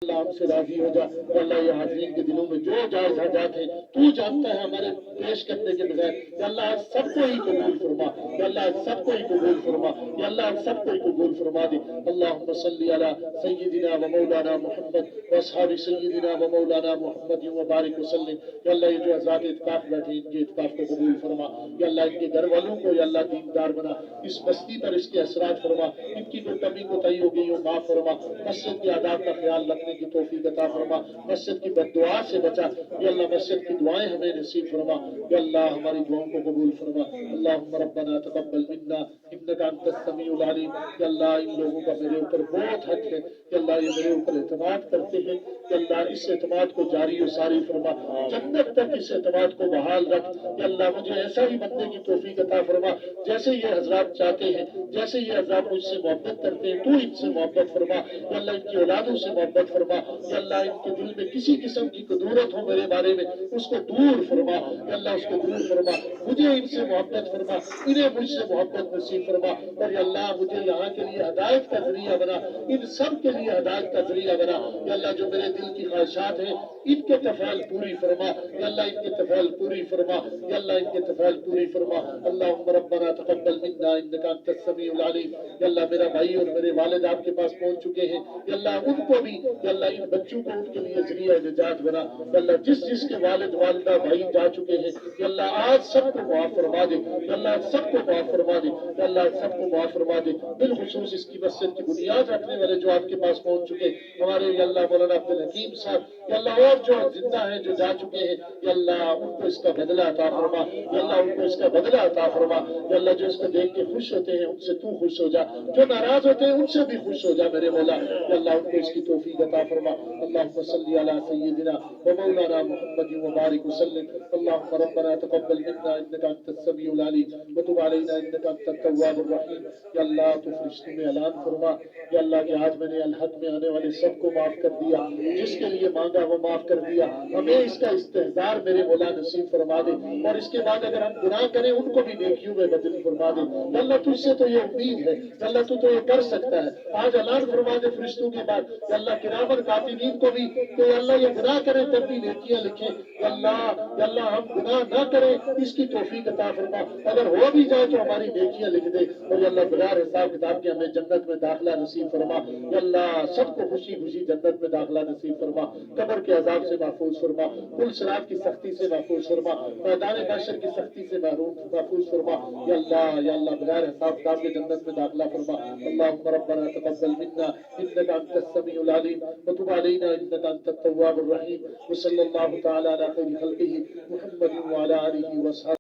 اللہ ہم سے راضی ہو جا. یا اللہ یہ حاضرین کے دلوں میں جو جائز حاجات ہیں تو جانتا ہے ہمارے پیش کرنے کے بغیر. یا اللہ سب کو ہی قبول فرما. یا اللہ سب کو ہی قبول فرما. یا اللہ سب کو ہی قبول فرما دے. اللہم صلی علی سیدنا و مولانا محمد و اصحاب سیدنا و مولانا محمد و بارک وسلم. یا اللہ یہ جو حضرات اعتکاف بیٹھے ان کے اعتکاف کو قبول فرما. یا اللہ ان کے گھر والوں کو یا اللہ دیندار بنا. اس بستی پر اس کے اثرات فرما. ان کی کوئی کمی کوتاہی ہو گئی ہو معاف فرما. مسجد کے آداب کا خیال رکھنے کی توفیق عطا فرما. مسجد کی بد دعا سے بچا. یا اللہ مسجد کی دعائیں ہمیں نصیب فرما. یا اللہ ہماری دعاؤں کو قبول فرما. اللہم ربنا تقبل منا انک انت السمیع العلیم. یا اللہ ان لوگوں کا میرے اوپر بہت حق ہے. یا اللہ یہ میرے اوپر اعتماد کرتے ہیں. یا اللہ اس اعتماد کو جاری و ساری فرما. جنت تک اس اعتماد کو بحال رکھ. یا اللہ مجھے ایسا ہی بننے کی توفیق عطا فرما جیسے یہ حضرات چاہتے ہیں. جیسے یہ حضرات مجھ سے محبت کرتے ہیں تو ان سے محبت فرما. یا اللہ ان کی اولادوں سے محبت فرما. یا اللہ ان کے دل میں کسی قسم کی قدورت ہو میرے بارے میں اس کو دور فرما. یا اللہ اس کو دور فرما. مجھے ان سے محبت فرما. انہیں مجھ سے محبت نصیب فرما. اور یا اللہ مجھے یہاں کے لیے ہدایت کا ذریعہ بنا. ان سب کے لیے ہدایت کا ذریعہ بنا. یا اللہ جو میرے دل کی خواہشات ہیں ان کے تفعیل پوری فرما. یا اللہ ان کے تفعیل پوری فرما. یا اللہ ان کے تفعیل پوری فرما. اللہم ربنا تقبل منا انک انت السمیع العلیم. یا اللہ میرا بھائی اور میرے والد آپ کے پاس پہنچ چکے ہیں. یا اللہ ان کو بھی یا اللہ ان بچوں کو ان کے لیے ذریعہ نجات بنا. یا اللہ جس کے والد والدہ بھائی جا چکے ہیں یا اللہ آج سب کو معاف فرما دے. یا اللہ سب کو معاف فرما دے. یا اللہ سب کو معاف فرما دے. بالخصوص اس کی مسجد کی بنیاد رکھنے والے جو آپ کے پاس پہنچ چکے ہمارے یا اللہ مولانا عبد الحکیم صاحب. یا اللہ اور جو زندہ ہیں جو جا چکے ہیں یا اللہ ان کو اس کا بدلہ عطا فرما. یا اللہ ان کو اس کا بدلہ عطا فرما. یا اللہ جو اس کو دیکھ کے خوش ہوتے ہیں ان سے تو خوش ہو جا. جو ناراض ہوتے ہیں ان سے بھی خوش ہو جا میرے مولا. یا اللہ ان کو اس کی توفیق عطا فرما. اللہم صلی علی سیدنا و مولانا محمد و بارک وسلم. اللہم ربنا تقبل منا انک انت السمیع العلیم وتب علینا انک انت التواب الرحیم. یا اللہ تو فرشتوں میں اعلان فرما یا اللہ کہ آج میں نے الحق میں آنے والے سب کو معاف کر دیا. جس کے لیے مانگا وہ معاف کر دیا. ہمیں اس کا استحضار میرے مولا نصیب فرما دے. اور اس کے بعد اگر ہم گناہ کریں ان کو بھی نیکیوں میں بدل فرما دے. یا اللہ تجھ سے تو یہ امید ہے. یا اللہ تو یہ کر سکتا ہے. آج اعلان فرما دے فرشتوں کے بعد یا اللہ کرامن کاتبین کو بھی کہ یا اللہ یہ گناہ کریں تب بھی نیکیاں لکھیں. یا اللہ ہم گناہ نہ کریں اس کی توفیق عطا فرما. اگر ہو بھی جائے تو ہماری نیکیاں لکھ دے. اور یا اللہ بغیر حساب کتاب کے ہمیں جنت میں داخلہ نصیب فرما. یا اللہ سب کو خوشی خوشی جنت میں داخلہ نصیب فرما. قبر کے عذاب سے محفوظ فرما. پل صراط کی سختی سے محفوظ فرما. میدان محشر کی سختی سے محفوظ فرما. یا اللہ بغیر حساب کتاب کے جنت میں داخلہ فرما. اللہم ربنا تقبل منا انک انت السمیع العلیم وتب علینا انک انت التواب الرحیم. وصلی اللہ تعالی علی خیر خلقہ محمد وعلی آلہ وصحبہ